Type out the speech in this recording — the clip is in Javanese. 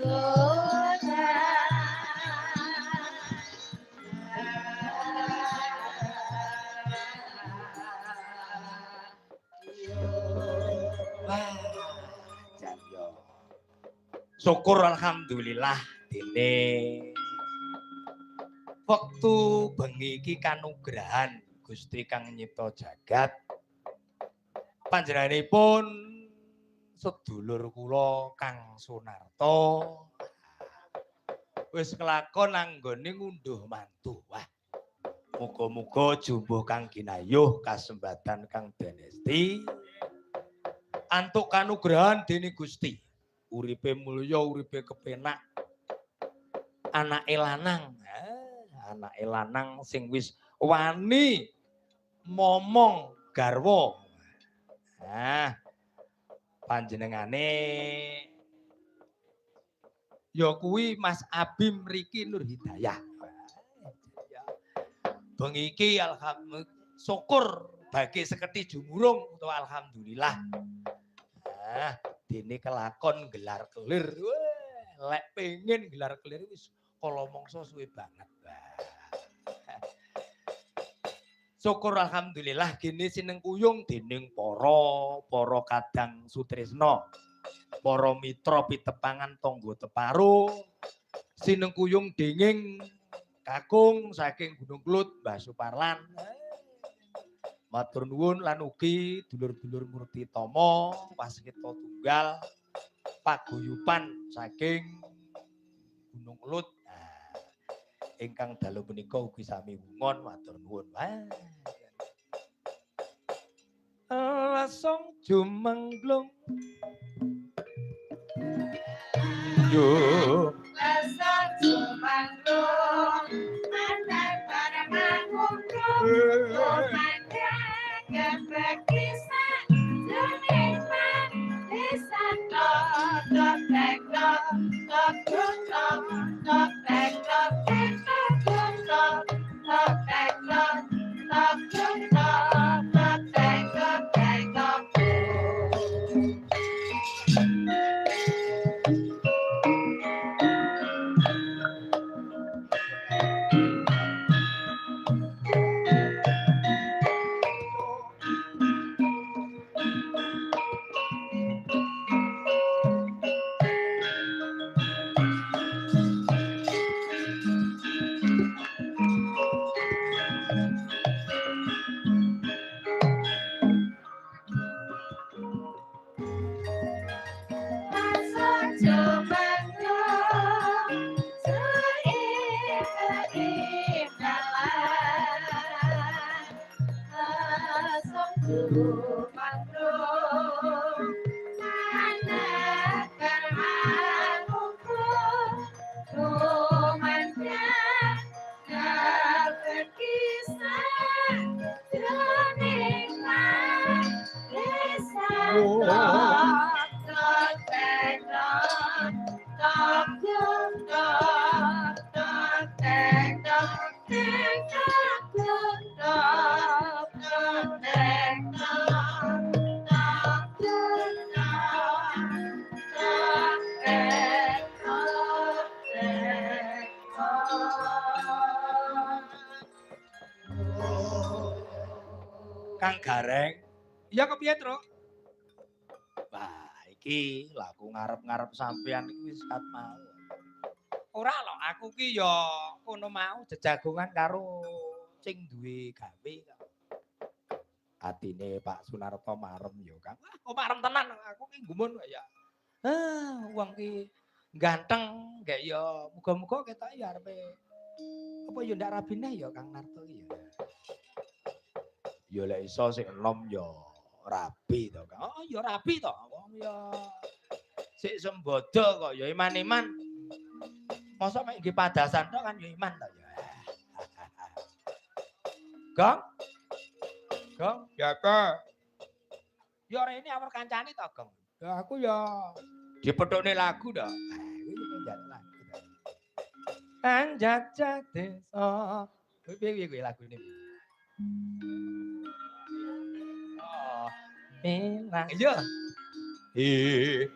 Wah, jan yo. Syukur alhamdulillah dene wektu bengi iki kanugrahan Gusti Kang Nyipta Jagat. Panjenenganipun sedulur kula Kang Sunarto wis kelakon anggone ngunduh mantu. Wah, muga-muga jumbo Kang Ginayuh kasembatan Kang Denesti antuk kanugrahan dening Gusti. Uripe mulya, uripe kepenak. Anake lanang, anake lanang sing wis wani momong garwa. Nah, panjenengane ya kuwi Mas Abim Riki Nur Hidayah. Bengi iki alhamdulillah syukur bagi seketi jumurung utawa alhamdulillah. Nah, dene kelakon gelar kelir. Wah, lek pengen gelar kelir wis kala mangsa suwe banget. Syukur alhamdulillah gini sinengkuyung dening para kadang sutresna, para mitra pitepangan tangga teparo, sinengkuyung denging kakung saking Gunung Klut Mbah Suparlan. Matur nuwun lan ugi dulur-dulur Murti Tama, Waskita Tunggal, paguyuban saking Gunung Klut. Ingkang dalu punika ugi sami wungon matur nuwun. Lasong jumengglung yo lasong jumengglung mantan pada manggung mandang kebekisah jenikmat lisan tok tok tek tok tok tok tok tek tok tek tok tok tok tek tok tok tok tok tek tok tek tok. Kang Gareng. Iya kepiye, Tru? Wah, iki laku ngarep-ngarep sampean iki wis kat mau. Ora lho, aku ki ya kono mau jejagongan karo sing duwe gawe. Atine Pak Sunarto marem ya, Kang. Wah, kok marem tenan aku ki gumun kok ya. Wong ki ganteng, gek ya muga-muga ketok ya arepe apa ya ndak rabine ya Kang Narto ki ya. Ya lek iso sing enom ya rabi to, Kang. Oh, ya rabi to. Wong ya sik sembodo kok ya iman-iman. Mosok mek nggih padasan tok kan ya iman to ya. Gong? Gong? Ya, Kak. Ya rene awur kancane to, Gong. Ya aku ya dipethukne lagu to. Kuwi njaluk lagu. Anjajah desa. Piye kuwi lagune? Oh, bilang. Iya.